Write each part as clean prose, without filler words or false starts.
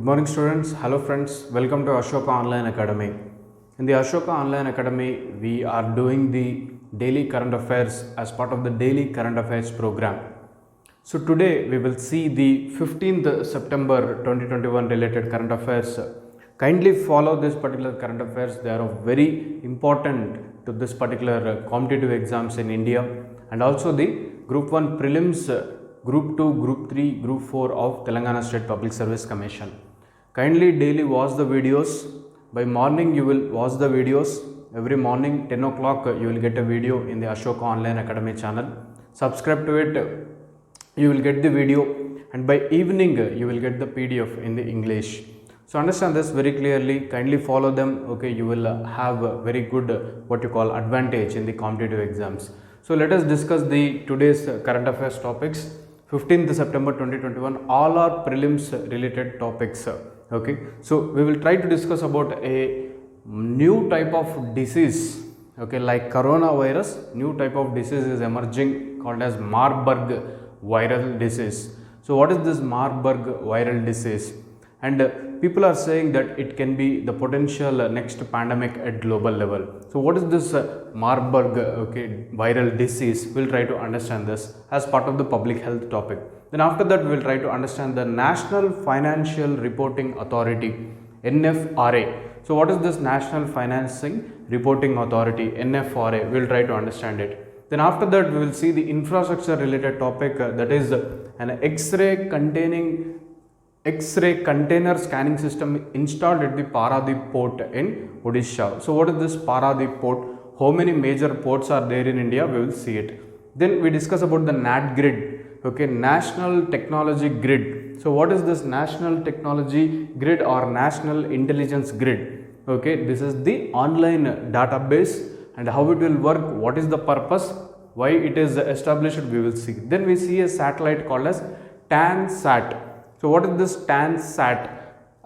Good morning students, hello friends, welcome to Ashoka Online Academy. In the Ashoka Online Academy, we are doing the daily current affairs as part of the daily current affairs program. So today we will see the 15th September 2021 related current affairs. Kindly follow this particular current affairs, they are very important to this particular competitive exams in India, and also the Group 1 prelims, Group 2, Group 3, Group 4 of Telangana State Public Service Commission. Kindly daily watch the videos. By morning you will watch the videos. Every morning 10 o'clock you will get a video in the Ashoka Online Academy channel. Subscribe to it, you will get the video, and by evening you will get the PDF in the English. So understand this very clearly, kindly follow them. Okay, you will have a very good what you call advantage in the competitive exams. So let us discuss the today's current affairs topics. 15th September 2021, all are prelims related topics. Okay, so we will try to discuss about a new type of disease. Okay, like coronavirus, new type of disease is emerging called as Marburg viral disease. So what is this Marburg viral disease? And people are saying that it can be the potential next pandemic at global level. So what is this Marburg viral disease? We'll try to understand this as part of the public health topic. Then after that we will try to understand the National Financial Reporting Authority, NFRA. So what is this National Financing Reporting Authority, NFRA? We will try to understand it. Then after that we will see the infrastructure related topic, that is an X-ray container scanning system installed at the Paradip port in Odisha. So what is this Paradip port? How many major ports are there in India? We will see it. Then we discuss about the NAT grid. Okay, National Technology Grid. So what is this National Technology Grid or National Intelligence Grid? Okay, this is the online database, and how it will work, what is the purpose, why it is established, we will see. Then we see a satellite called as TANSAT. So what is this TANSAT?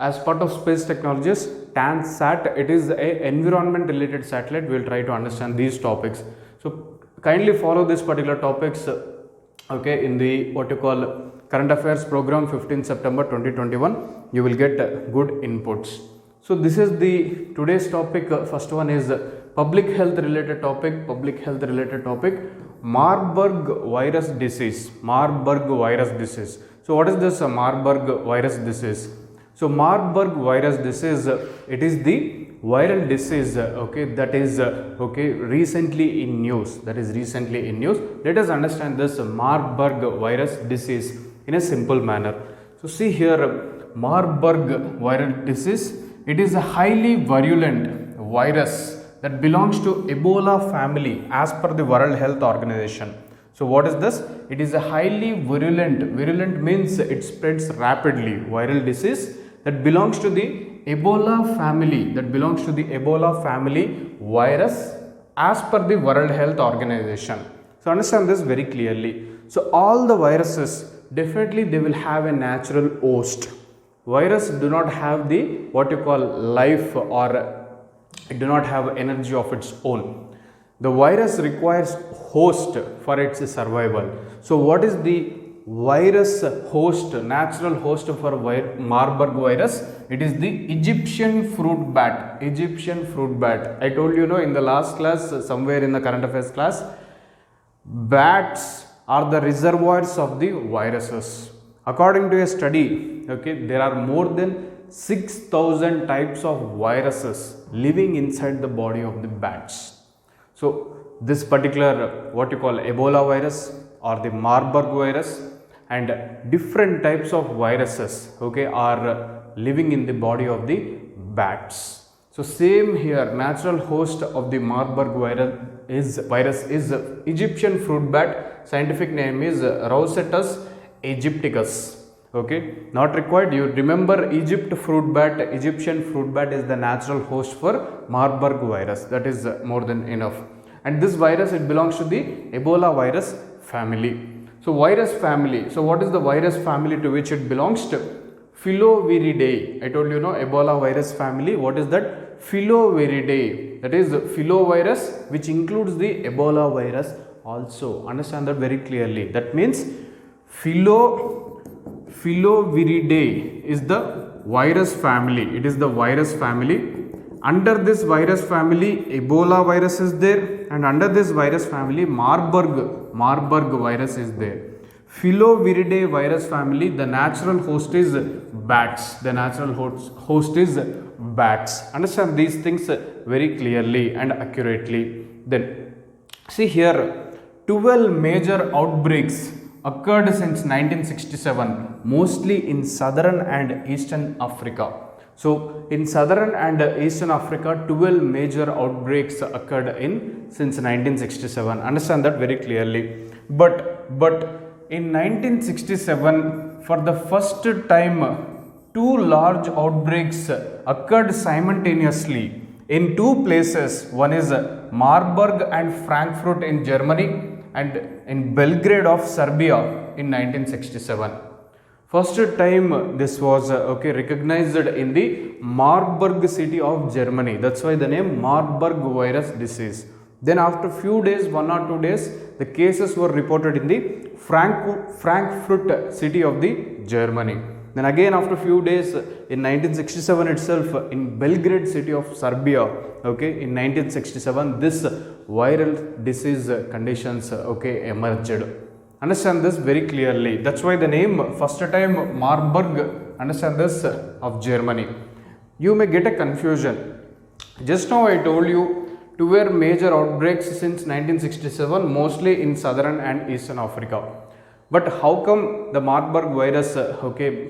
As part of space technologies, TANSAT, it is a environment related satellite. We will try to understand these topics. So kindly follow this particular topics, okay, in the what you call current affairs program 15 September 2021. You will get good inputs. So this is the today's topic. First one is public health related topic. Marburg virus disease. So what is this Marburg virus disease? So Marburg virus disease, it is the viral disease, okay, that is recently in news. Let us understand this Marburg virus disease in a simple manner. So see here, Marburg viral disease, it is a highly virulent virus that belongs to Ebola family as per the World Health Organization. So what is this? It is a highly virulent means it spreads rapidly, viral disease that belongs to the Ebola family virus as per the World Health Organization. So understand this very clearly. So all the viruses, definitely they will have a natural host. Virus do not have the what you call life, or it do not have energy of its own. The virus requires host for its survival. So what is the virus host, natural host for Marburg virus? It is the Egyptian fruit bat. I told you in the last class, somewhere in the current affairs class, bats are the reservoirs of the viruses. According to a study, okay, there are more than 6,000 types of viruses living inside the body of the bats. So this particular what you call Ebola virus or the Marburg virus and different types of viruses, okay, are living in the body of the bats. So same here, natural host of the Marburg virus is Egyptian fruit bat. Scientific name is Rossettus aegypticus. Okay, not required. You remember Egyptian fruit bat is the natural host for Marburg virus. That is more than enough. And this virus, it belongs to the Ebola virus family. So virus family. So what is the virus family to which it belongs to? Filoviridae. I told you Ebola virus family. What is that? Filoviridae. That is filovirus, which includes the Ebola virus also. Understand that very clearly. That means Filoviridae is the virus family. It is the virus family. Under this virus family, Ebola virus is there, and under this virus family, Marburg virus is there. Filoviridae virus family, the natural host is bats. The natural host is bats. Understand these things very clearly and accurately. Then, see here, 12 major outbreaks occurred since 1967, mostly in southern and eastern Africa. So, in southern and eastern Africa, 12 major outbreaks occurred since 1967. Understand that very clearly. But in 1967, for the first time, two large outbreaks occurred simultaneously in two places. One is Marburg and Frankfurt in Germany, and in Belgrade of Serbia in 1967. First time this was recognized in the Marburg city of Germany. That's why the name Marburg virus disease. Then after few days, 1 or 2 days, the cases were reported in the Frankfurt city of the Germany. Then again after few days in 1967 itself in Belgrade city of Serbia, in 1967 this viral disease conditions emerged. Understand this very clearly. That's why the name first time Marburg, understand this, of Germany. You may get a confusion. Just now I told you 12 major outbreaks since 1967, mostly in southern and eastern Africa. But how come the Marburg virus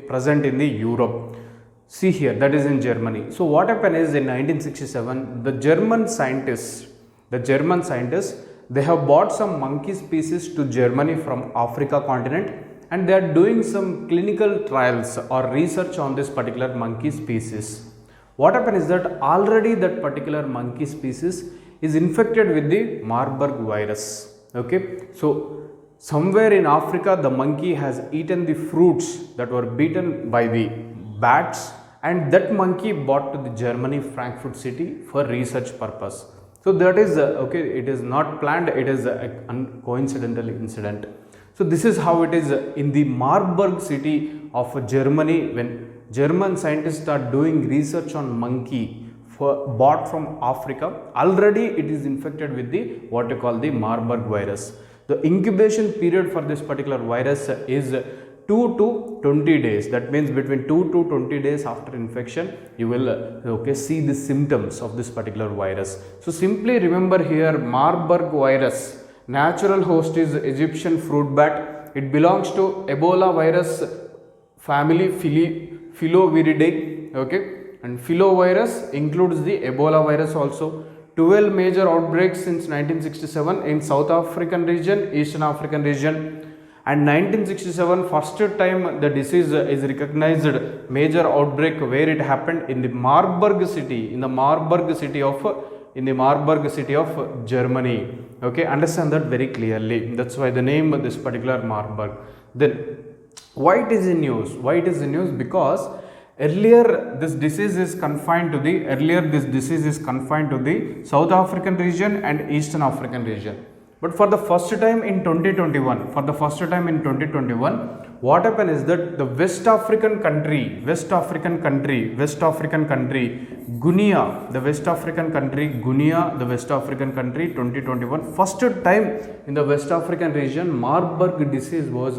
present in the Europe? See here, that is in Germany. So what happened is in 1967, the German scientists, they have bought some monkey species to Germany from Africa continent, and they are doing some clinical trials or research on this particular monkey species. What happened is that already that particular monkey species is infected with the Marburg virus. So somewhere in Africa, the monkey has eaten the fruits that were beaten by the bats, and that monkey brought to the Germany Frankfurt city for research purpose. So that is it is not planned, it is a coincidental incident. So this is how it is in the Marburg city of Germany, when German scientists are doing research on monkey bought from Africa. Already it is infected with the what you call the Marburg virus. The incubation period for this particular virus is 2 to 20 days. That means between 2 to 20 days after infection, you will see the symptoms of this particular virus. So simply remember here, Marburg virus, natural host is Egyptian fruit bat. It belongs to Ebola virus family Filoviridae. And filovirus includes the Ebola virus also. 12 major outbreaks since 1967 in South African region, Eastern African region. And 1967, first time the disease is recognized major outbreak where it happened in the Marburg city, in the Marburg city of Germany. Understand that very clearly. That's why the name of this particular Marburg. Then why it is in news? Because earlier this disease is confined to the South African region and Eastern African region. But for the first time in 2021, what happened is that the West African country, Guinea, the West African country, 2021, first time in the West African region, Marburg disease was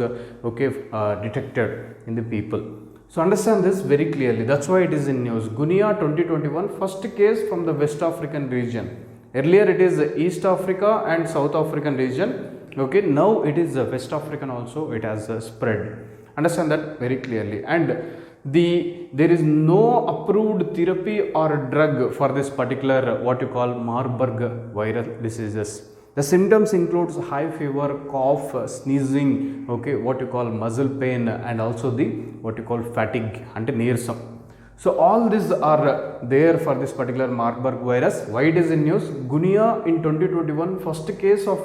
detected in the people. So understand this very clearly. That's why it is in news. Guinea 2021, first case from the West African region. Earlier it is East Africa and South African region. Now it is West African also. It has spread. Understand that very clearly. And there is no approved therapy or drug for this particular what you call Marburg viral diseases. The symptoms includes high fever, cough, sneezing, what you call muscle pain, and also the what you call fatigue and nearsome. So all these are there for this particular Marburg virus. Why it is in news? Guinea in 2021, first case of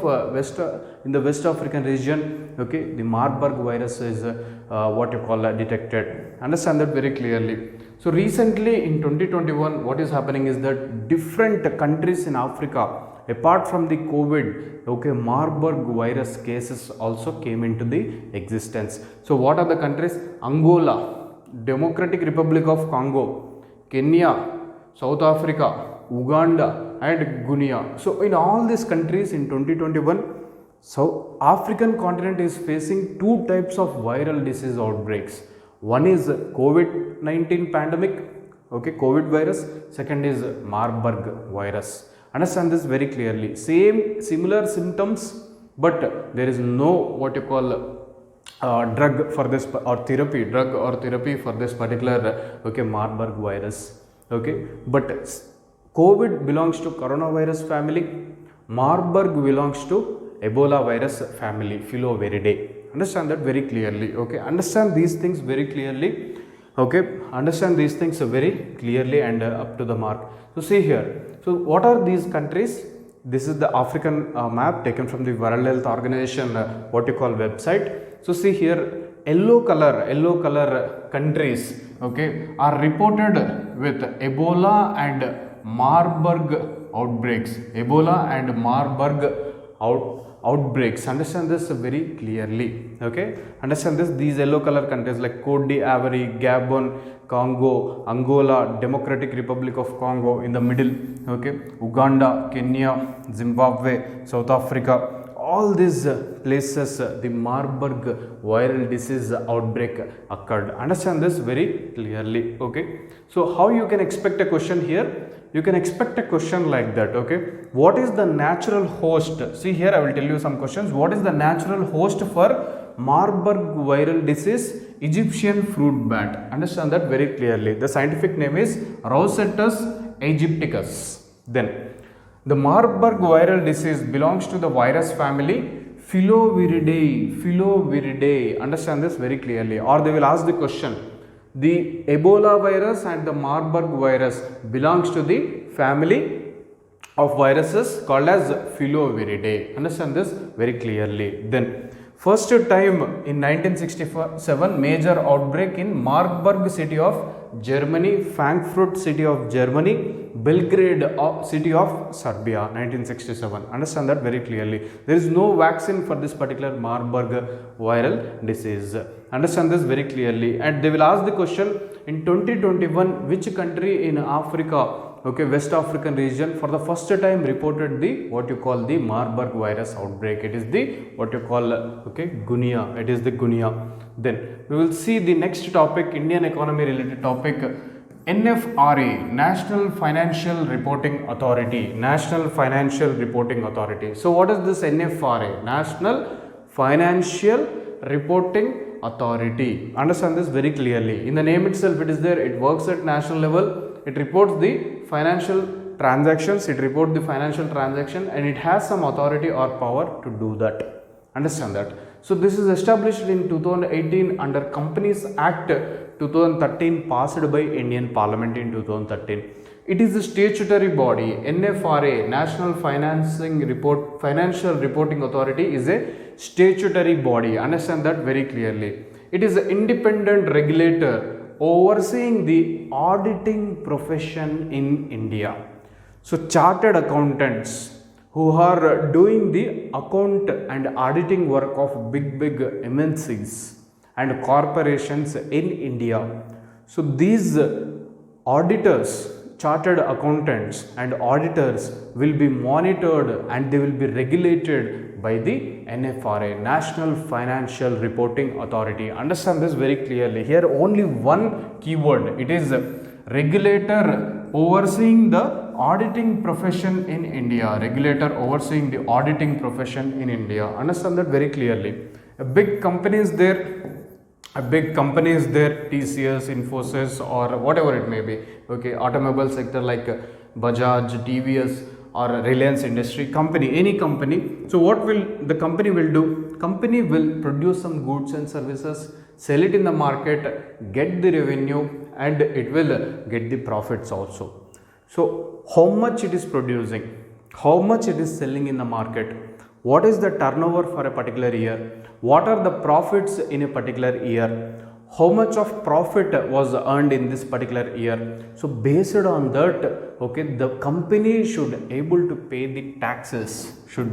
in the West African region. The Marburg virus is what you call detected. Understand that very clearly. So recently in 2021, what is happening is that different countries in Africa, apart from the COVID, Marburg virus cases also came into the existence. So what are the countries? Angola, Democratic Republic of Congo, Kenya, South Africa, Uganda and Guinea. So in all these countries in 2021, so African continent is facing two types of viral disease outbreaks. One is COVID-19 pandemic, okay, COVID virus. Second is Marburg virus. Understand this very clearly. Similar symptoms, but there is no what you call drug for this or therapy for this particular okay Marburg virus. Okay, but COVID belongs to coronavirus family, Marburg belongs to Ebola virus family, Filoviridae. Understand that very clearly. Okay, understand these things very clearly. Okay, understand these things very clearly and up to the mark. So see here, so what are these countries? This is the African map taken from the World Health Organization what you call website. So see here, yellow color countries, okay, are reported with Ebola and Marburg outbreaks. Ebola and Marburg outbreaks. Understand this very clearly. Okay, understand this. These yellow color countries like Cote d'Ivoire, Gabon, Congo, Angola, Democratic Republic of Congo in the middle. Okay, Uganda, Kenya, Zimbabwe, South Africa. All these places the Marburg viral disease outbreak occurred. Understand this very clearly. Okay, so how you can expect a question here? You can expect a question like that. Okay, what is the natural host? See here, I will tell you some questions. What is the natural host for Marburg viral disease? Egyptian fruit bat. Understand that very clearly. The scientific name is Rosetus aegypticus. Then the Marburg viral disease belongs to the virus family Filoviridae. Understand this very clearly. Or they will ask the question, the Ebola virus and the Marburg virus belongs to the family of viruses called as Filoviridae. Understand this very clearly. Then first time in 1967, major outbreak in Marburg city of Germany, Frankfurt city of Germany, Belgrade city of Serbia, 1967. Understand that very clearly. There is no vaccine for this particular Marburg viral disease. Understand this very clearly. And they will ask the question, in 2021, which country in Africa, okay, West African region, for the first time reported the what you call the Marburg virus outbreak? It is the what you call okay Guinea. It is the Guinea. Then we will see the next topic, Indian economy related topic, NFRA, National Financial Reporting Authority. National Financial Reporting Authority. So what is this NFRA? National Financial Reporting Authority. Understand this very clearly. In the name itself it is there. It works at national level. It reports the financial transactions. It reports the financial transaction and it has some authority or power to do that. Understand that. So this is established in 2018 under Companies Act 2013 passed by Indian Parliament in 2013. It is a statutory body. NFRA, National Financial Reporting Authority, is a statutory body. Understand that very clearly. It is an independent regulator overseeing the auditing profession in India. So chartered accountants who are doing the account and auditing work of big MNCs and corporations in India. So these auditors, chartered accountants and auditors will be monitored and they will be regulated by the NFRA, National Financial Reporting Authority. Understand this very clearly. Here only one keyword. It is regulator overseeing the auditing profession in India. Regulator overseeing the auditing profession in India. Understand that very clearly. A big company is there. TCS, Infosys, or whatever it may be. Okay, automobile sector like Bajaj, TVS, or Reliance Industry company, any company. So what will the company will do? Company will produce some goods and services, sell it in the market, get the revenue, and it will get the profits also. So how much it is producing, how much it is selling in the market, what is the turnover for a particular year, what are the profits in a particular year, how much of profit was earned in this particular year. So based on that, okay, the company should able to pay the taxes, to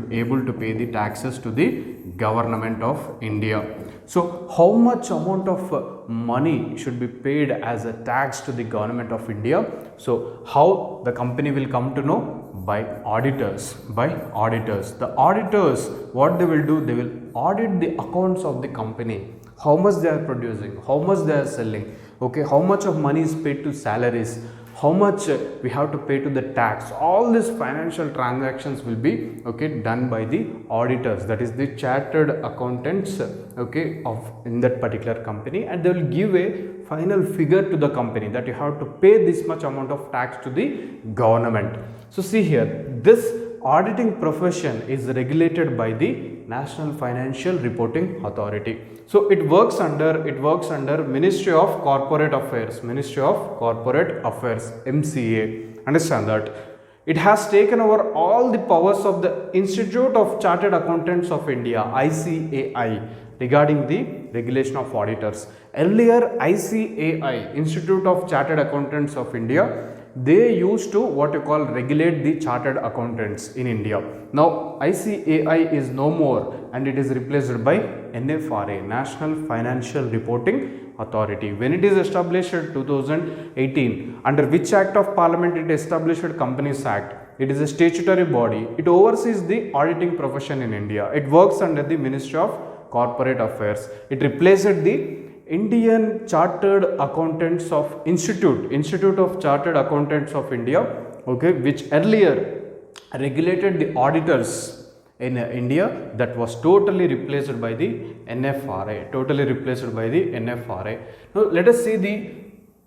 the government of India. So how much amount of money should be paid as a tax to the government of India? So how the company will come to know? By auditors. The auditors, what they will do, they will audit the accounts of the company, how much they are producing, how much they are selling, okay, how much of money is paid to salaries, how much we have to pay to the tax. All these financial transactions will be, okay, done by the auditors, that is the chartered accountants, okay, of in that particular company, and they will give a final figure to the company that you have to pay this much amount of tax to the government. So see here, this auditing profession is regulated by the National Financial Reporting Authority. So it works under Ministry of Corporate Affairs, MCA. Understand that? It has taken over all the powers of the Institute of Chartered Accountants of India, ICAI, regarding the regulation of auditors. Earlier, ICAI, Institute of Chartered Accountants of India, they used to what you call regulate the chartered accountants in India. Now ICAI is no more and it is replaced by NFRA, National Financial Reporting Authority. When it is established in 2018, under which act of parliament it established? Companies Act. It is a statutory body. It oversees the auditing profession in India. It works under the Ministry of Corporate Affairs. It replaced the Indian Chartered Accountants of Institute of Chartered Accountants of India, okay, which earlier regulated the auditors in India. That was totally replaced by the NFRA. Now let us see the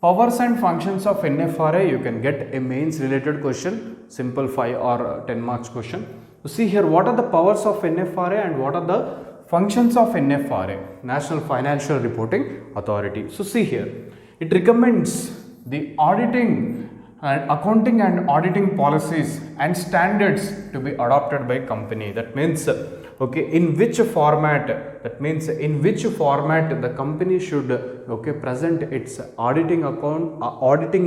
powers and functions of NFRA. You can get a mains related question, simple 5 or 10 marks question. So see here, what are the powers of NFRA and what are the functions of NFRA, National Financial Reporting Authority. So see here, it recommends the auditing and accounting and auditing policies and standards to be adopted by company. That means, okay, in which format the company should, okay, present its auditing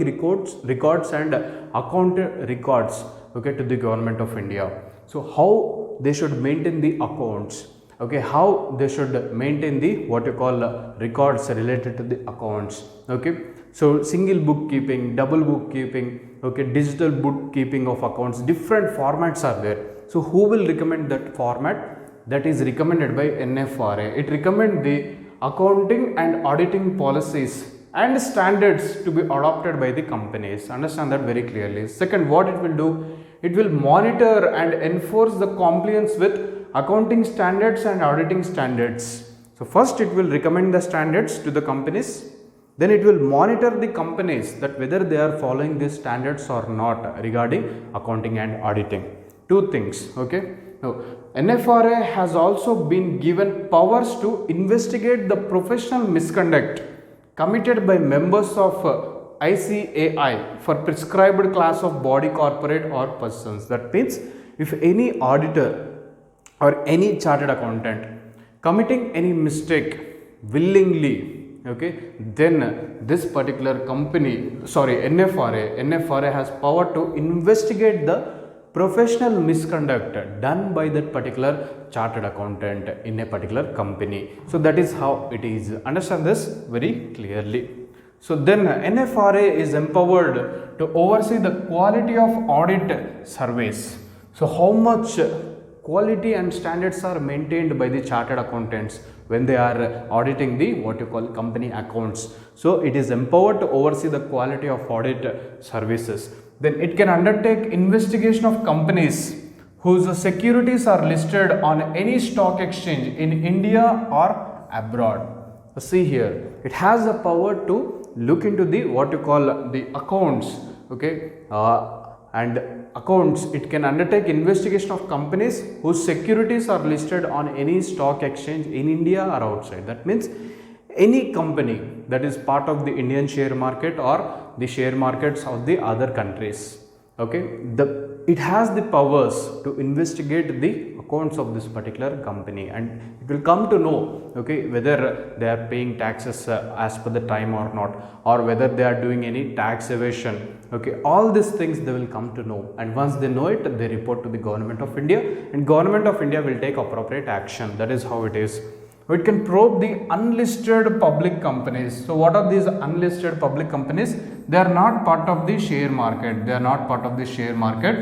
records and account records, okay, to the government of India. So how they should maintain the accounts, okay, how they should maintain the what you call records related to the accounts, okay. So single bookkeeping, double bookkeeping, okay, digital bookkeeping of accounts, different formats are there. So who will recommend that format? That is recommended by NFRA. It recommends the accounting and auditing policies and standards to be adopted by the companies. Understand that very clearly. Second, what it will do? It will monitor and enforce the compliance with accounting standards and auditing standards. So first it will recommend the standards to the companies, then it will monitor the companies that whether they are following these standards or not regarding accounting and auditing. Two things, okay. Now NFRA has also been given powers to investigate the professional misconduct committed by members of ICAI for prescribed class of body, corporate or persons. That means if any auditor or any chartered accountant committing any mistake willingly, okay, then this particular company, NFRA has power to investigate the professional misconduct done by that particular chartered accountant in a particular company. So that is how it is. Understand this very clearly. So then NFRA is empowered to oversee the quality of audit surveys. So how much quality and standards are maintained by the chartered accountants when they are auditing the what you call company accounts. So it is empowered to oversee the quality of audit services. Then it can undertake investigation of companies whose securities are listed on any stock exchange in India or abroad. See here, it has the power to look into the what you call the accounts, okay, and accounts. It can undertake investigation of companies whose securities are listed on any stock exchange in India or outside. That means any company that is part of the Indian share market or the share markets of the other countries, okay. The it has the powers to investigate the accounts of this particular company, and it will come to know, okay, whether they are paying taxes as per the time or not, or whether they are doing any tax evasion. Okay, all these things they will come to know, and once they know it, they report to the government of India, and government of India will take appropriate action. That is how it is. It can probe the unlisted public companies. So what are these unlisted public companies? They are not part of the share market. They are not part of the share market,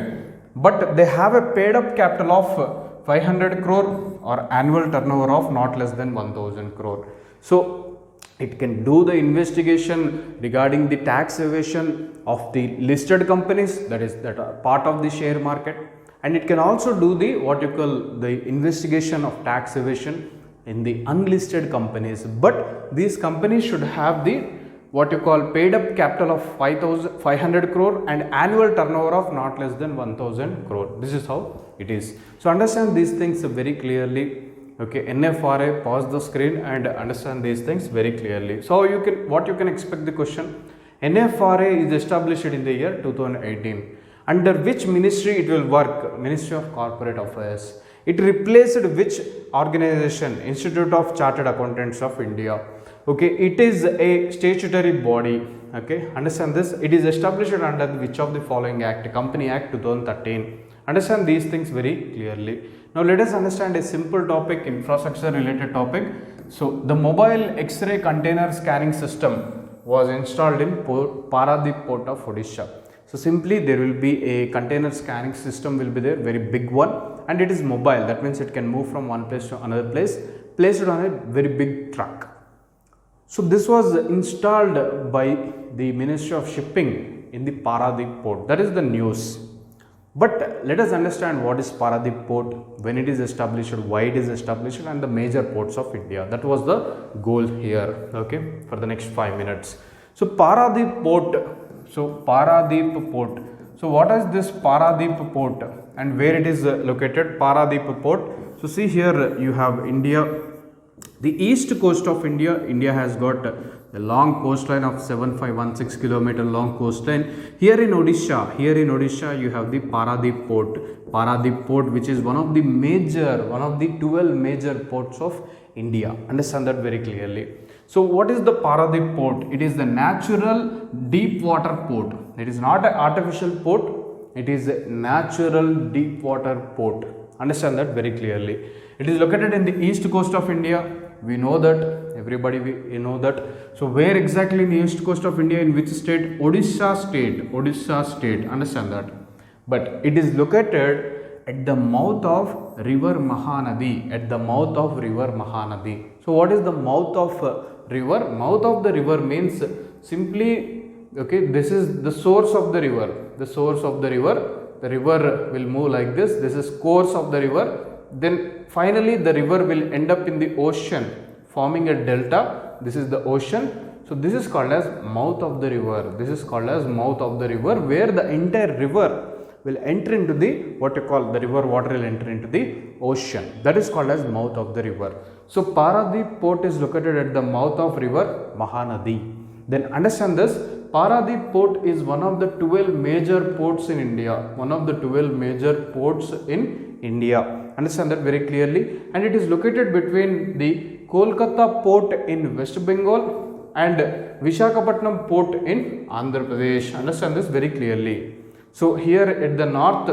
but they have a paid up capital of 500 crore or annual turnover of not less than 1000 crore. So it can do the investigation regarding the tax evasion of the listed companies that are part of the share market, and it can also do the what you call the investigation of tax evasion in the unlisted companies, but these companies should have the what you call paid up capital of 500 crore and annual turnover of not less than 1000 crore. This is how it is. So understand these things very clearly. Okay, NFRA, pause the screen and understand these things very clearly. So what you can expect the question. NFRA is established in the year 2018. Under which ministry it will work? Ministry of Corporate Affairs. It replaced which organization? Institute of Chartered Accountants of India. Okay, it is a statutory body. Okay, understand this. It is established under which of the following act? Company Act 2013. Understand these things very clearly. Now let us understand a simple topic, infrastructure related topic. So the mobile X-ray container scanning system was installed in Paradip port of Odisha. So simply there will be a container scanning system will be there, very big one, and it is mobile. That means it can move from one place to another place, placed on a very big truck. So this was installed by the Ministry of Shipping in the Paradip port. That is the news. But let us understand what is Paradip port, when it is established, why it is established, and the major ports of India. That was the goal here, okay, for the next 5 minutes. So Paradip port. So Paradip port. So what is this Paradip port and where it is located? Paradip port. So see here you have India, the east coast of India. India has got a long coastline of 7516 kilometer long coastline. Here in Odisha you have the Paradip port, which is one of the 12 major ports of India. Understand that very clearly. So what is the Paradip port? It is the natural deep water port. It is not an artificial port. It is a natural deep water port. Understand that very clearly. It is located in the east coast of India. We know that, everybody we know that. So where exactly in the east coast of India, in which state? Odisha state. Understand that. But it is located at the mouth of river Mahanadi. So what is the mouth of river? Mouth of the river means simply, okay, this is the source of the river. The river will move like this. This is course of the river. Then finally the river will end up in the ocean, forming a delta. This is the ocean. So this is called as mouth of the river. Where the entire river will enter into the what you call the river water will enter into the ocean. That is called as mouth of the river. So Paradip port is located at the mouth of river Mahanadi. Then understand this. Paradip port is one of the 12 major ports in India. Understand that very clearly. And it is located between the Kolkata port in West Bengal and Visakhapatnam port in Andhra Pradesh. Understand this very clearly. So here at the north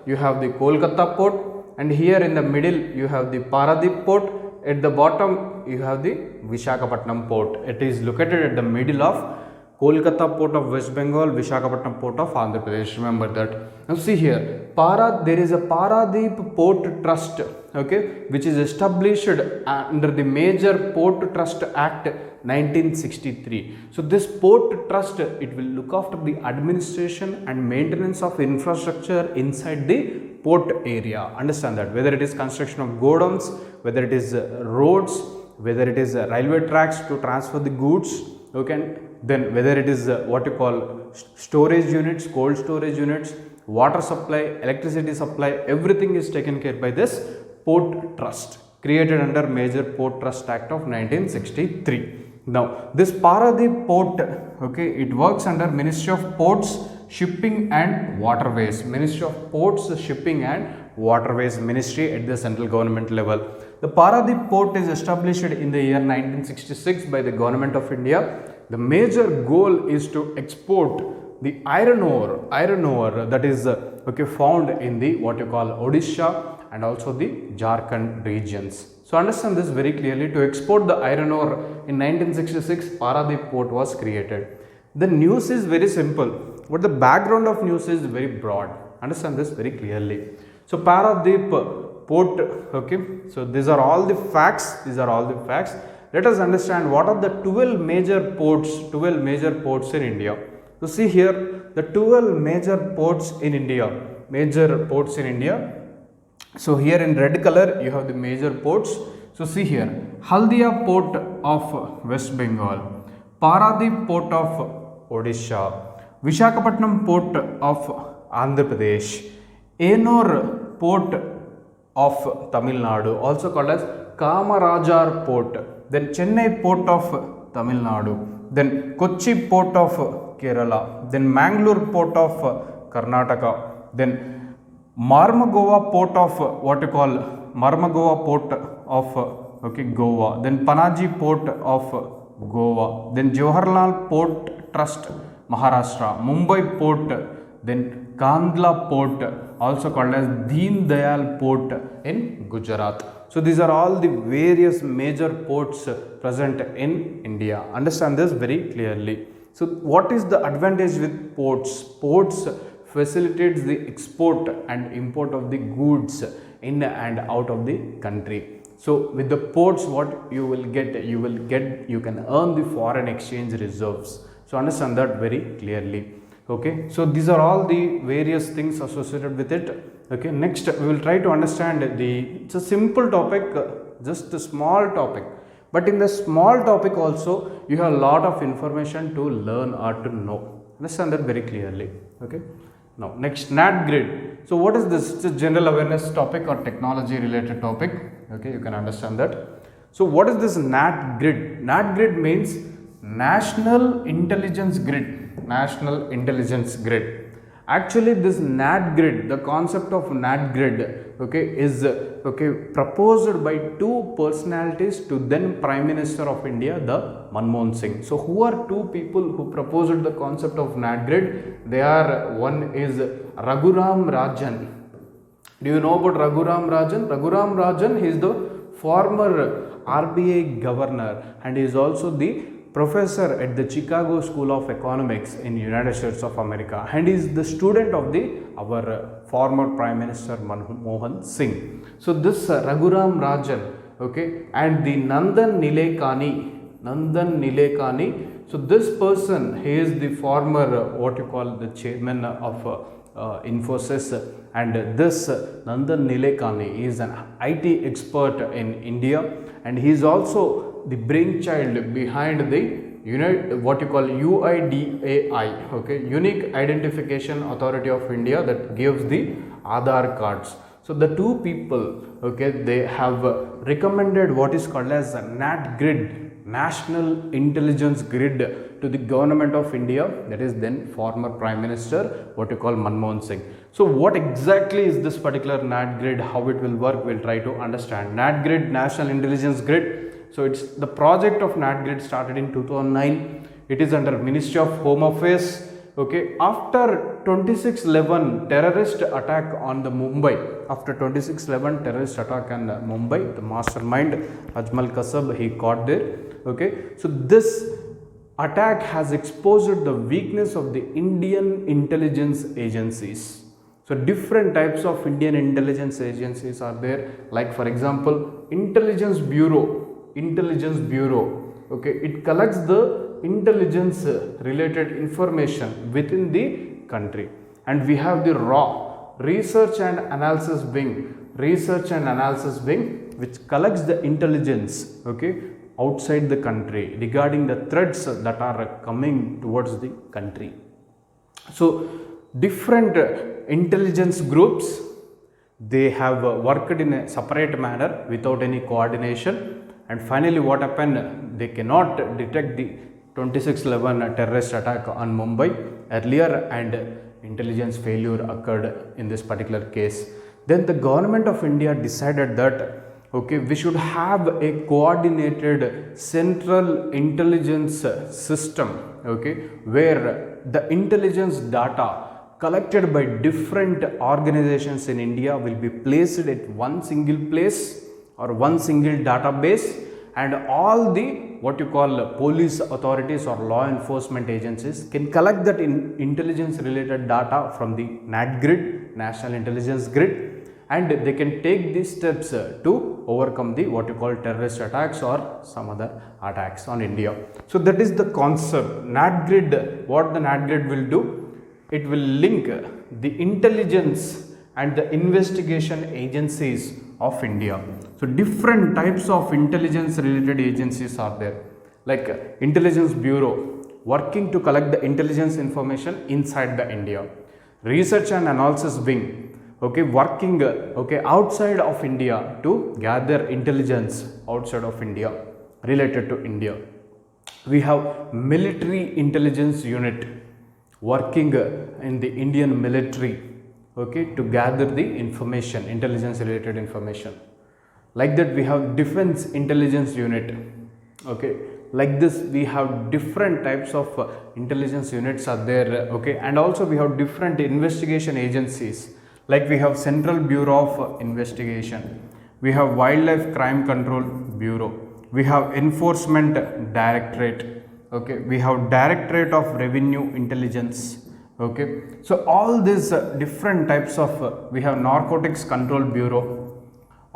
you have the Kolkata port, and here in the middle you have the Paradip port. At the bottom you have the Visakhapatnam port. It is located at the middle of Kolkata port of West Bengal, Visakhapatnam port of Andhra Pradesh. Remember that. Now see here, there is a Paradip Port Trust, okay, which is established under the Major Port Trust Act 1963. So this port trust, it will look after the administration and maintenance of infrastructure inside the port area. Understand that, whether it is construction of godowns, whether it is roads, whether it is railway tracks to transfer the goods, okay, then whether it is what you call storage units, cold storage units, water supply, electricity supply, everything is taken care by this port trust created under Major Port Trust Act of 1963. Now this Paradip port, okay, it works under Ministry of Ports, Shipping and Waterways, Ministry of Ports, Shipping and Waterways Ministry at the central government level. The Paradip port is established in the year 1966 by the government of India. The major goal is to export the iron ore that is found in the what you call Odisha and also the Jharkhand regions. So understand this very clearly. To export the iron ore in 1966, Paradip port was created. The news is very simple, but the background of news is very broad. Understand this very clearly. So Paradip port, so these are all the facts. Let us understand what are the 12 major ports in India. So see here the 12 major ports in India. So here in red color you have the major ports. So see here, Haldia port of West Bengal, Paradip port of Odisha, Vishakhapatnam port of Andhra Pradesh, Ennore port of Tamil Nadu, also called as Kamarajar port, then Chennai port of Tamil Nadu, then Kochi port of Kerala, then Mangalore port of Karnataka, then Marmagova port of Goa, then Panaji port of Goa, then Jawaharlal Port Trust Maharashtra, Mumbai port, then Kandla port, also called as Deen Dayal port in Gujarat. So these are all the various major ports present in India. Understand this very clearly. So what is the advantage with ports? Ports facilitates the export and import of the goods in and out of the country. So with the ports, what you will get, you can earn the foreign exchange reserves. So understand that very clearly. Okay, so these are all the various things associated with it. Okay, next we will try to understand it's a simple topic, just a small topic, but in the small topic also you have a lot of information to learn or to know. Understand that very clearly. Okay, now next, NAT grid. So what is this? It's a general awareness topic or technology related topic. Okay, you can understand that. So what is this NAT grid? NAT grid means National Intelligence Grid. Actually this NAT grid, the concept of NAT grid is proposed by two personalities to then Prime Minister of India, the Manmohan Singh. So who are two people who proposed the concept of NAT grid? One is Raghuram Rajan. Do you know about Raghuram Rajan? Raghuram Rajan, he is the former RBI governor and he is also the professor at the Chicago School of Economics in United States of America, and is the student of our former Prime Minister Manmohan Singh. So this Raghuram Rajan, and the Nandan Nilekani. So this person, he is the former the chairman of Infosys, and this Nandan Nilekani is an IT expert in India, and he is also the brainchild behind the UIDAI, Unique Identification Authority of India, that gives the Aadhaar cards. So the two people, they have recommended what is called as a NAT grid, National Intelligence Grid, to the government of India, that is then former Prime Minister Manmohan Singh. So what exactly is this particular NAT grid, how it will work, we'll try to understand. NAT grid, National Intelligence Grid. So it's the project of NAT grid started in 2009. It is under Ministry of Home Affairs. After 26/11 terrorist attack on the Mumbai, the mastermind Ajmal Kasab, he caught there. So this attack has exposed the weakness of the Indian intelligence agencies. So different types of Indian intelligence agencies are there, like for example Intelligence Bureau, it collects the intelligence related information within the country. And we have the RAW, Research and Analysis Wing, which collects the intelligence outside the country regarding the threats that are coming towards the country. So different intelligence groups, they have worked in a separate manner without any coordination, and finally what happened, they cannot detect the 26/11 terrorist attack on Mumbai earlier, and intelligence failure occurred in this particular case. Then the government of India decided that okay, we should have a coordinated central intelligence system, okay, where the intelligence data collected by different organizations in India will be placed at one single place or one single database, and all the what you call police authorities or law enforcement agencies can collect that intelligence related data from the NAT grid, National Intelligence Grid, and they can take these steps to overcome the what you call terrorist attacks or some other attacks on India. So that is the concept. NAT grid, what the NAT grid will do, it will link the intelligence and the investigation agencies of India. So different types of intelligence related agencies are there, like Intelligence Bureau working to collect the intelligence information inside the India, Research and Analysis Wing, okay, working okay outside of India to gather intelligence outside of India related to India. We have Military Intelligence Unit working in the Indian military, okay, to gather the information, intelligence related information. Like that we have Defense Intelligence Unit, okay, like this we have different types of intelligence units are there, okay, and also we have different investigation agencies, like we have Central Bureau of Investigation, we have Wildlife Crime Control Bureau, we have Enforcement Directorate, okay, we have Directorate of Revenue Intelligence, okay. So all these different types of we have Narcotics Control Bureau,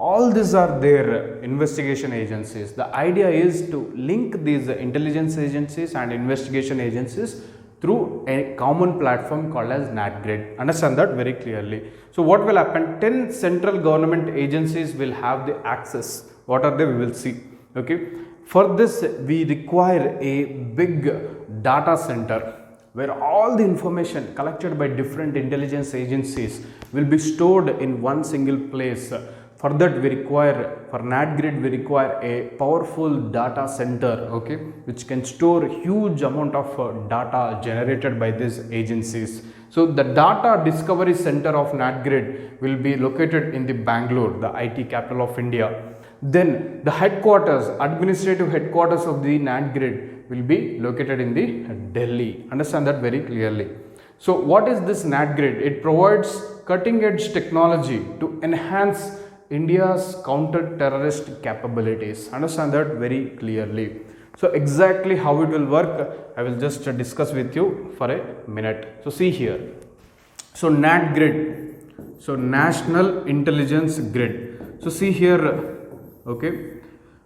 all these are their investigation agencies. The idea is to link these intelligence agencies and investigation agencies through a common platform called as NAT grid. Understand that very clearly. So what will happen, 10 central government agencies will have the access. What are they? We will see, okay. For this we require a big data center where all the information collected by different intelligence agencies will be stored in one single place. For that we require, for NAT grid we require a powerful data center, okay, which can store huge amount of data generated by these agencies. So the data discovery center of NAT grid will be located in the Bangalore, the IT capital of India. Then the headquarters, administrative headquarters of the NAT grid will be located in the Delhi. Understand that very clearly. So what is this NAT grid? It provides cutting edge technology to enhance India's counter-terrorist capabilities. Understand that very clearly. So exactly how it will work, I will just discuss with you for a minute. So see here. So NAT grid, so National Intelligence Grid. So see here, okay,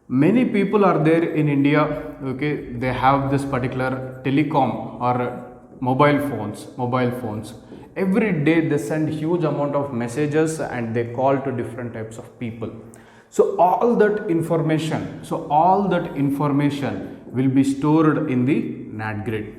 many people are there in India, okay, they have this particular telecom or mobile phones. Every day they send huge amount of messages and they call to different types of people. So all that information will be stored in the NAT grid.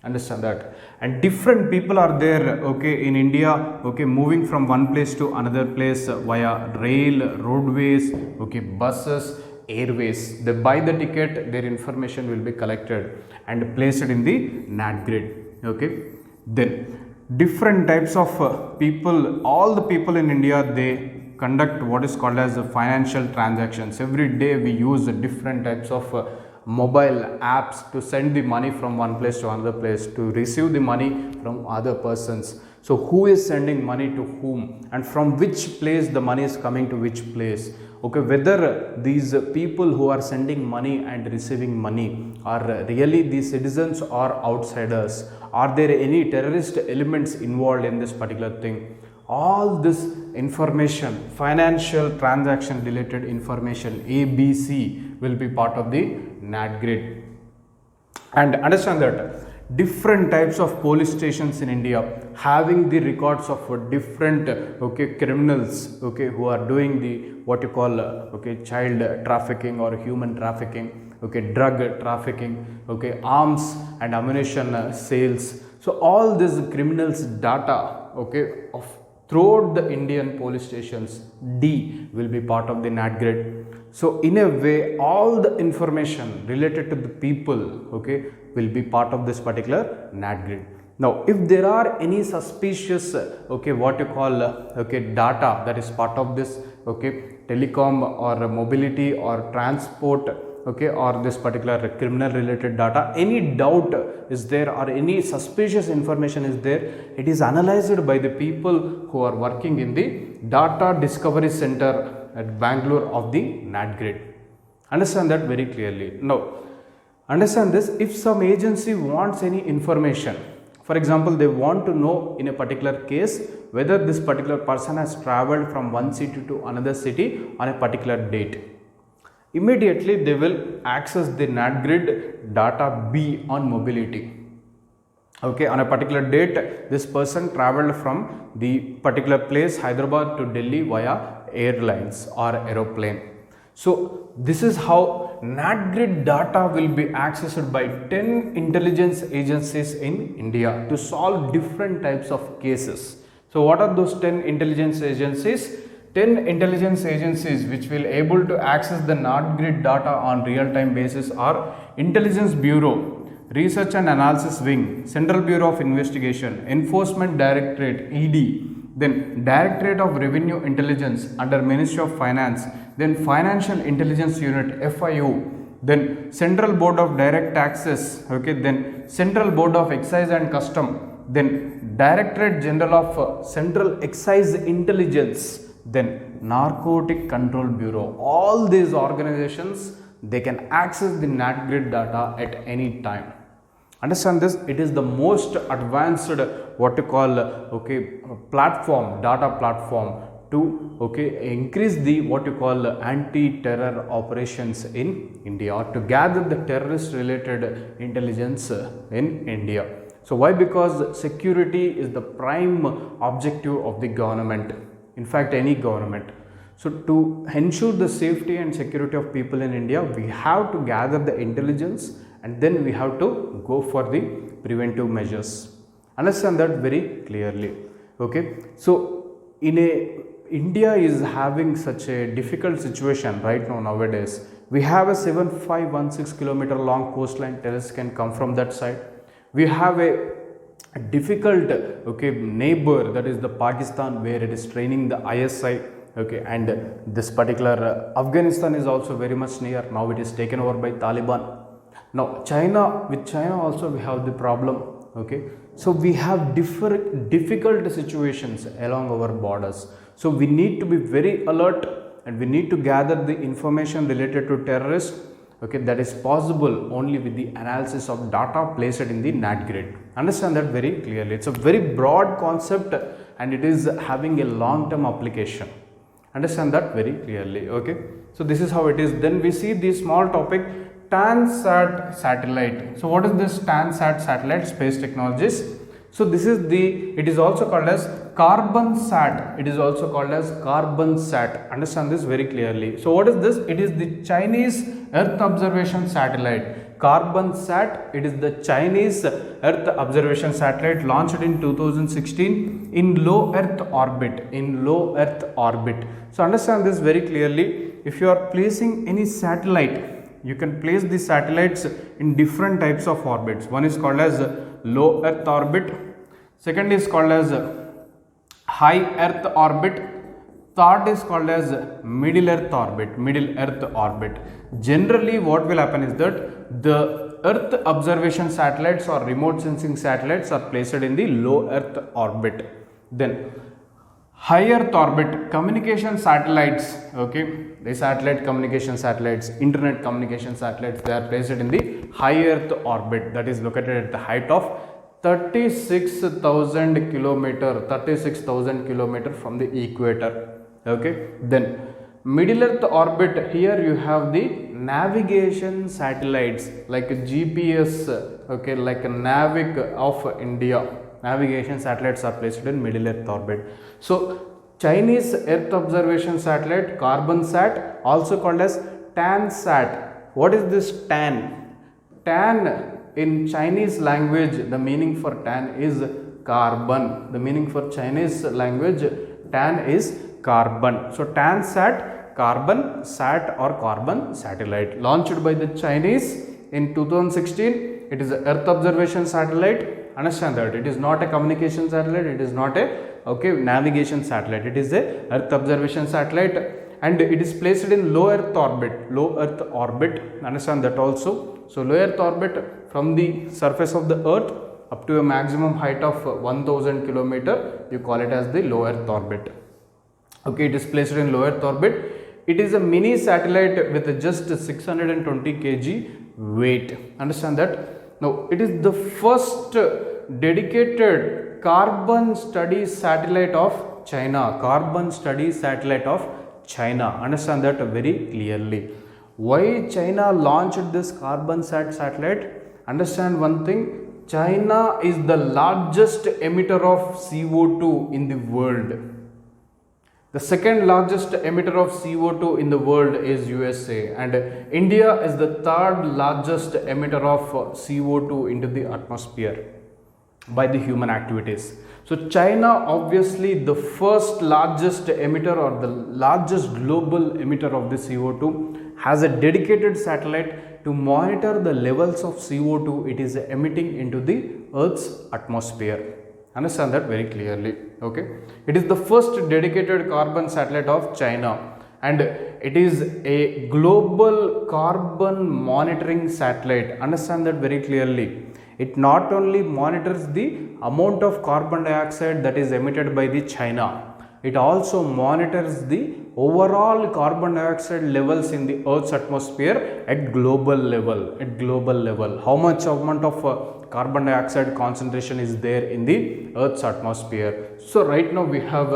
Understand that. And different people are there, okay, in India, okay, moving from one place to another place via rail, roadways, okay, buses, airways. They buy the ticket, their information will be collected and placed in the NAT grid, okay. Then different types of people, all the people in India, they conduct what is called as financial transactions. Every day we use different types of mobile apps to send the money from one place to another place, to receive the money from other persons. So who is sending money to whom and from which place the money is coming to which place, okay, whether these people who are sending money and receiving money are really the citizens or outsiders, are there any terrorist elements involved in this particular thing. All this information, financial transaction related information, ABC, will be part of the NAT grid. And understand that different types of police stations in India having the records of different, okay, criminals, okay, who are doing the what you call okay, child trafficking or human trafficking, okay, drug trafficking, okay, arms and ammunition sales. So all these criminals data, okay, of throughout the Indian police stations, D will be part of the NAT grid. So in a way, all the information related to the people, okay, will be part of this particular NAT grid. Now, if there are any suspicious, okay, what you call, okay, data that is part of this, okay, telecom or mobility or transport, okay, or this particular criminal related data, any doubt is there or any suspicious information is there, it is analyzed by the people who are working in the data discovery center at Bangalore of the NAT grid. Understand that very clearly. Now, understand this, if some agency wants any information, for example, they want to know in a particular case whether this particular person has traveled from one city to another city on a particular date. Immediately they will access the NAT grid data B on mobility. Okay, on a particular date, this person traveled from the particular place Hyderabad to Delhi via airlines or aeroplane. So this is how NAT grid data will be accessed by 10 intelligence agencies in India to solve different types of cases. So what are those 10 intelligence agencies? 10 intelligence agencies which will able to access the NAT grid data on real-time basis are Intelligence Bureau, Research and Analysis Wing, Central Bureau of Investigation, Enforcement Directorate ED, then Directorate of Revenue Intelligence under Ministry of Finance, then Financial Intelligence Unit FIU, then Central Board of Direct Taxes, okay, then Central Board of Excise and Custom, then Directorate General of Central Excise Intelligence, then Narcotic Control Bureau. All these organizations, they can access the NAT grid data at any time. Understand this, it is the most advanced what you call, okay, platform, data platform to, okay, increase the what you call anti-terror operations in India or to gather the terrorist related intelligence in India. So why? Because security is the prime objective of the government, in fact any government. So to ensure the safety and security of people in India, we have to gather the intelligence and then we have to go for the preventive measures. Understand that very clearly. Okay. So India is having such a difficult situation right now nowadays. We have a 7516 kilometer long coastline, terrorists can come from that side. We have a difficult, okay, neighbor, that is the Pakistan, where it is training the ISI. Okay, and this particular Afghanistan is also very much near. Now it is taken over by Taliban. Now China, with China also we have the problem. Okay, so we have difficult situations along our borders. So we need to be very alert and we need to gather the information related to terrorists. Okay, that is possible only with the analysis of data placed in the NAT grid. Understand that very clearly. It's a very broad concept and it is having a long-term application. Understand that very clearly. Okay, so this is how it is. Then we see the small topic TANSAT satellite. So what is this TANSAT satellite? Space Technologies. So this is it is also called as CarbonSat. It is also called as CarbonSat. Understand this very clearly. So what is this? It is the Chinese Earth Observation Satellite. CarbonSat, it is the Chinese Earth Observation Satellite launched in 2016 in low Earth orbit. So understand this very clearly. If you are placing any satellite, you can place the satellites in different types of orbits. One is called as low Earth orbit. Second is called as high Earth orbit. Third is called as middle Earth orbit. Generally what will happen is that the Earth observation satellites or remote sensing satellites are placed in the low Earth orbit. Then high Earth orbit communication satellites, okay, the satellite communication satellites, internet communication satellites, they are placed in the high Earth orbit, that is located at the height of 36,000 kilometer from the equator. Okay, then middle Earth orbit, here you have the navigation satellites like GPS, okay, like a Navig of India. Navigation satellites are placed in middle Earth orbit. So Chinese Earth Observation Satellite CarbonSat, also called as TANSAT. What is this TAN? TAN in Chinese language, the meaning for TAN is carbon. The meaning for Chinese language, TAN is carbon. So TANSAT Carbon Sat or Carbon Satellite, launched by the Chinese in 2016. It is an Earth observation satellite. Understand that it is not a communication satellite, it is not a navigation satellite, it is a Earth observation satellite, and it is placed in low Earth orbit. Understand that also. So low Earth orbit from the surface of the Earth up to a maximum height of 1000 kilometer, you call it as the low Earth orbit. Okay, it is placed in low Earth orbit. It is a mini satellite with just 620 kg weight. Understand that. Now it is the first dedicated carbon study satellite of China. Carbon study satellite of China. Understand that very clearly. Why China launched this carbon satellite? Understand one thing. China is the largest emitter of CO2 in the world. The second largest emitter of CO2 in the world is USA, and India is the third largest emitter of CO2 into the atmosphere by the human activities. So China, obviously the first largest emitter or the largest global emitter of the CO2, has a dedicated satellite to monitor the levels of CO2 it is emitting into the Earth's atmosphere. Understand that very clearly. Okay, it is the first dedicated carbon satellite of China, and it is a global carbon monitoring satellite. Understand that very clearly. It not only monitors the amount of carbon dioxide that is emitted by the China, it also monitors the overall carbon dioxide levels in the Earth's atmosphere at global level. How much amount of carbon dioxide concentration is there in the Earth's atmosphere. So right now we have,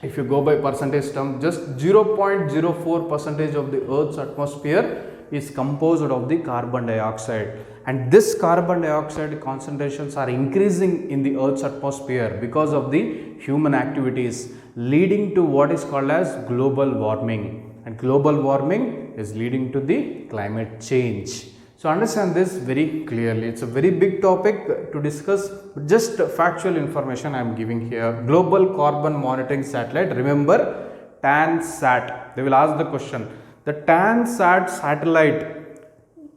if you go by percentage term, just 0.04% of the Earth's atmosphere is composed of the carbon dioxide, and this carbon dioxide concentrations are increasing in the Earth's atmosphere because of the human activities, leading to what is called as global warming, and global warming is leading to the climate change. So understand this very clearly. It's a very big topic to discuss, but just factual information I am giving here. Global Carbon Monitoring Satellite, remember TANSAT. They will ask the question, the TANSAT satellite,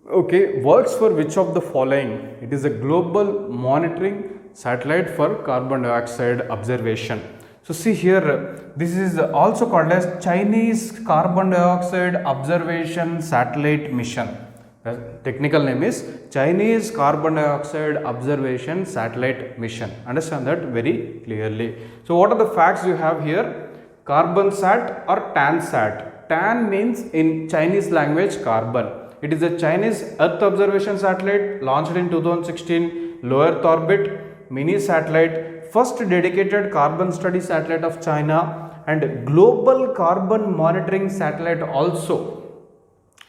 okay, works for which of the following? It is a global monitoring satellite for carbon dioxide observation. So see here, this is also called as Chinese Carbon Dioxide Observation Satellite Mission. The technical name is Chinese Carbon Dioxide Observation Satellite Mission. Understand that very clearly. So what are the facts you have here? Carbon Sat or TANSAT. TAN means in Chinese language carbon. It is a Chinese Earth observation satellite launched in 2016, low Earth orbit, mini satellite, first dedicated carbon study satellite of China, and global carbon monitoring satellite also.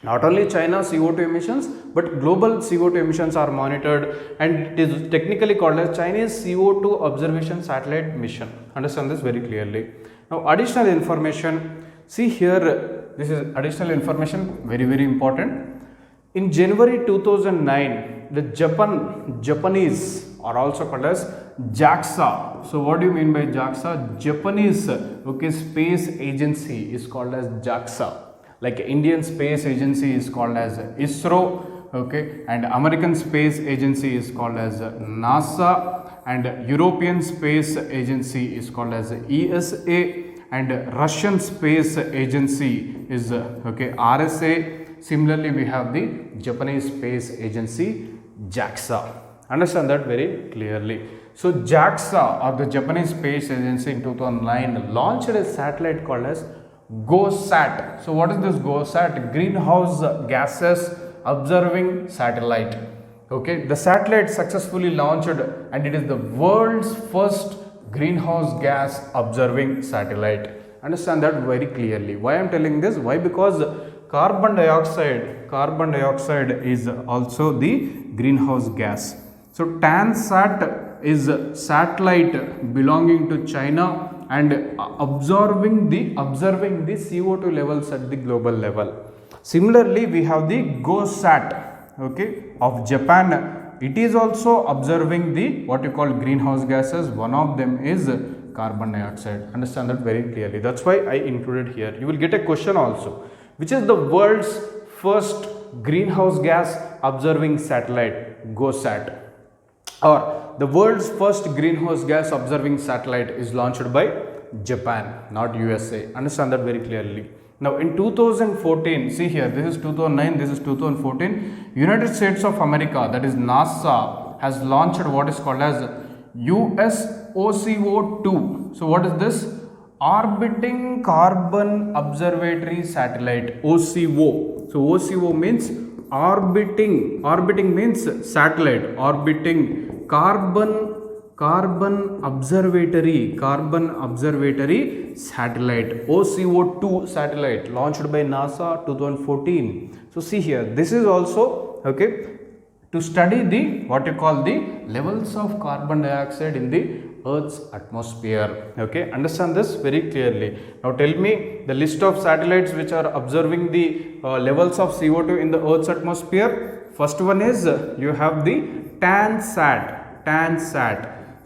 Not only China CO2 emissions, but global CO2 emissions are monitored, and it is technically called as Chinese CO2 Observation Satellite Mission. Understand this very clearly. Now additional information, see here, this is additional information, very important. In January 2009, the Japanese are also called as JAXA. So what do you mean by JAXA? Japanese space agency is called as JAXA. Like Indian Space Agency is called as ISRO, okay, and American Space Agency is called as NASA, and European Space Agency is called as ESA, and Russian Space Agency is RSA. Similarly, we have the Japanese Space Agency, JAXA. Understand that very clearly. So JAXA, or the Japanese Space Agency, in 2009 launched a satellite called as GOSAT. So what is this GOSAT? Greenhouse Gases Observing Satellite. Okay, the satellite successfully launched, and it is the world's first greenhouse gas observing satellite. Understand that very clearly. Why I am telling this? Why? Because carbon dioxide is also the greenhouse gas. So TANSAT is satellite belonging to China and observing the CO2 levels at the global level. Similarly, we have the GOSAT, okay, of Japan. It is also observing the what you call greenhouse gases. One of them is carbon dioxide. Understand that very clearly. That's why I included here. You will get a question also. Which is the world's first greenhouse gas observing satellite, GOSAT? Or the world's first greenhouse gas observing satellite is launched by Japan, not USA. Understand that very clearly. Now in 2014, see here, this is 2009, this is 2014, United States of America, that is NASA, has launched what is called as USOCO2. So what is this? Orbiting Carbon Observatory Satellite, OCO. So OCO means orbiting means satellite, orbiting carbon observatory satellite, OCO2 satellite, launched by NASA 2014. So see here, this is also okay to study the what you call the levels of carbon dioxide in the Earth's atmosphere. Okay, understand this very clearly. Now tell me the list of satellites which are observing the levels of CO2 in the Earth's atmosphere. First one is you have the TANSAT.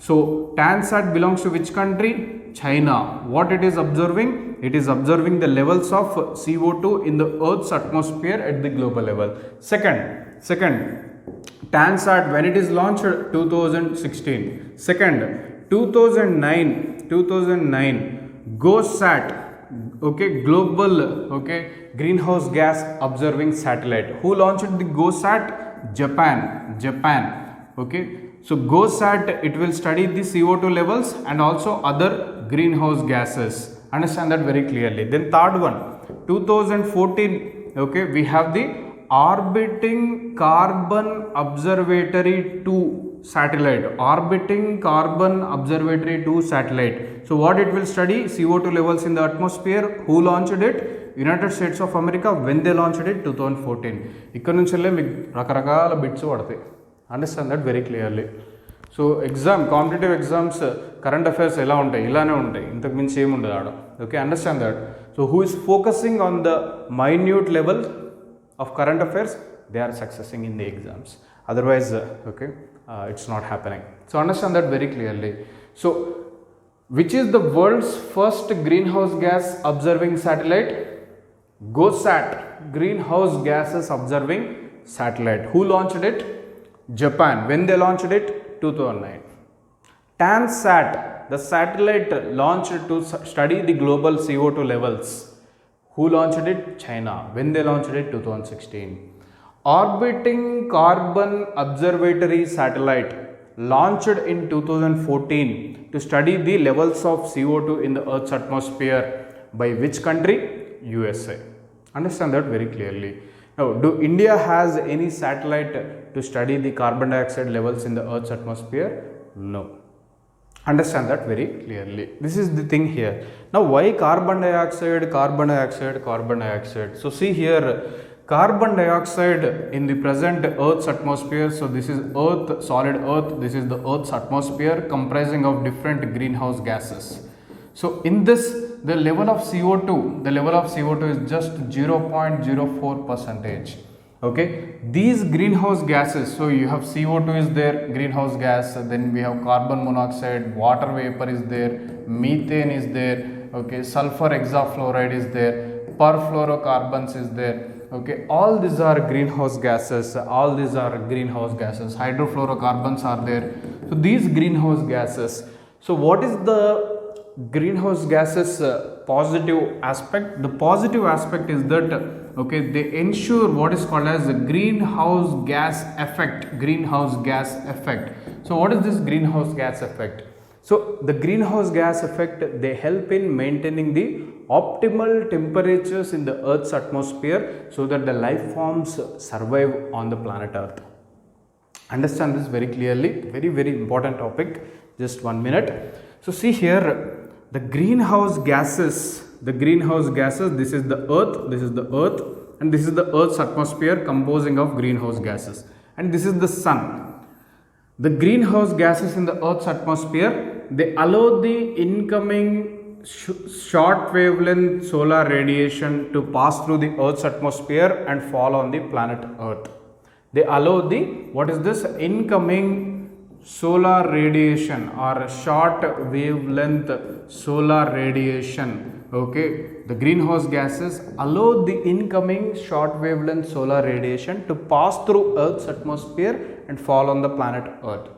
So TANSAT belongs to which country? China. What it is observing? It is observing the levels of CO2 in the Earth's atmosphere at the global level. Second, TANSAT, when it is launched? 2016. Second, 2009 GOSAT, okay, global, okay, greenhouse gas observing satellite. Who launched the GOSAT? Japan, okay. So GOSAT, it will study the CO2 levels and also other greenhouse gases. Understand that very clearly. Then third one, 2014, okay, we have the Orbiting Carbon Observatory 2 satellite, Orbiting Carbon Observatory 2 satellite. So what it will study? CO2 levels in the atmosphere. Who launched it? United States of America. When they launched it? 2014. ఇక్కడ నుంచెల్లే మీకు రకరకాల bits పడతాయి. Understand that very clearly. So competitive exams current affairs ఎలా ఉంటాయి? ఇలానే ఉంటాయి, ఇంతకు మించి ఏమి ఉండదు ఆడ. Okay, understand that. So who is focusing on the minute level of current affairs, they are successing in the exams. Otherwise, it's not happening. So understand that very clearly. So which is the world's first greenhouse gas observing satellite? GOSAT, greenhouse gases observing satellite. Who launched it? Japan. When they launched it? 2009. TANSAT, the satellite launched to study the global CO2 levels. Who launched it? China. When they launched it? 2016. Orbiting Carbon Observatory Satellite, launched in 2014 to study the levels of CO2 in the Earth's atmosphere. By which country? USA. Understand that very clearly. Now, do India has any satellite to study the carbon dioxide levels in the Earth's atmosphere? No. Understand that very clearly. This is the thing here. Now why carbon dioxide? So see here, carbon dioxide in the present Earth's atmosphere. So this is Earth, solid Earth, this is the Earth's atmosphere comprising of different greenhouse gases. So in this, the level of CO2 is just 0.04%. Okay, these greenhouse gases, so you have CO2 is there, greenhouse gas, then we have carbon monoxide, water vapor is there, methane is there, okay, sulfur hexafluoride is there, perfluorocarbons is there, okay, all these are greenhouse gases, hydrofluorocarbons are there. So these greenhouse gases, so what is the greenhouse gases positive aspect? The positive aspect is that okay, they ensure what is called as a greenhouse gas effect. So what is this greenhouse gas effect? So the greenhouse gas effect, they help in maintaining the optimal temperatures in the Earth's atmosphere so that the life forms survive on the planet Earth. Understand this very clearly. Very important topic. Just 1 minute. So see here, the greenhouse gases, this is the Earth, and this is the Earth's atmosphere composing of greenhouse gases, and this is the sun. The greenhouse gases in the Earth's atmosphere, they allow the incoming short wavelength solar radiation to pass through the Earth's atmosphere and fall on the planet Earth. They allow the, what is this, incoming solar radiation or short wavelength solar radiation. Okay, the greenhouse gases allow the incoming short wavelength solar radiation to pass through Earth's atmosphere and fall on the planet Earth.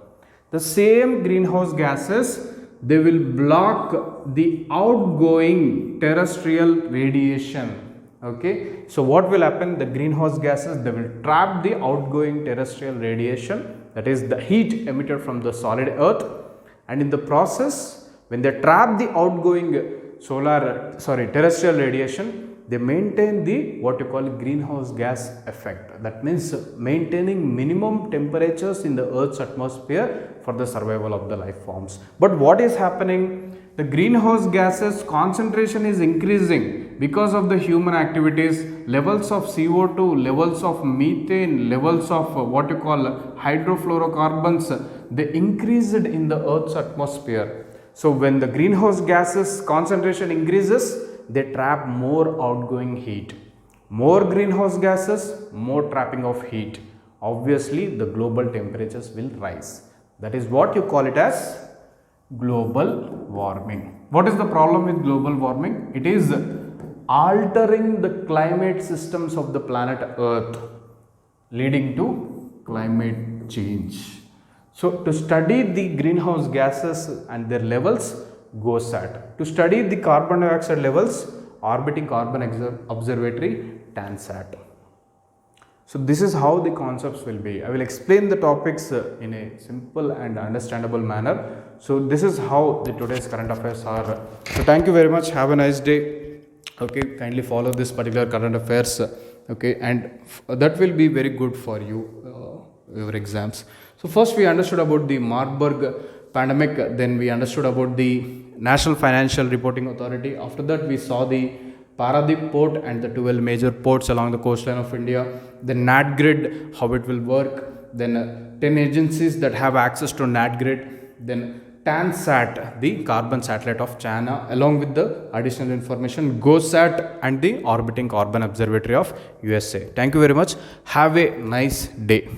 The same greenhouse gases, they will block the outgoing terrestrial radiation. Okay, so what will happen? The greenhouse gases, they will trap the outgoing terrestrial radiation, that is the heat emitted from the solid Earth, and in the process, when they trap the outgoing terrestrial radiation, they maintain the what you call greenhouse gas effect. That means maintaining minimum temperatures in the Earth's atmosphere for the survival of the life forms. But what is happening? The greenhouse gases concentration is increasing because of the human activities. Levels of CO2, levels of methane, levels of what you call hydrofluorocarbons, they increased in the Earth's atmosphere. So when the greenhouse gases concentration increases, they trap more outgoing heat. More greenhouse gases, more trapping of heat. Obviously, the global temperatures will rise. That is what you call it as global warming. What is the problem with global warming? It is altering the climate systems of the planet Earth, leading to climate change. So, to study the greenhouse gases and their levels, GOSAT. To study the carbon dioxide levels, Orbiting Carbon Observatory, TANSAT. So, this is how the concepts will be. I will explain the topics in a simple and understandable manner. So, this is how the today's current affairs are. So, thank you very much. Have a nice day. Okay, kindly follow this particular current affairs. Okay, and that will be very good for you, your exams. So, first we understood about the Marburg pandemic, then we understood about the National Financial Reporting Authority. After that, we saw the Paradip port and the 12 major ports along the coastline of India. Then NatGrid, how it will work. Then 10 agencies that have access to NatGrid. Then TANSAT, the carbon satellite of China, along with the additional information, GOSAT and the Orbiting Carbon Observatory of USA. Thank you very much. Have a nice day.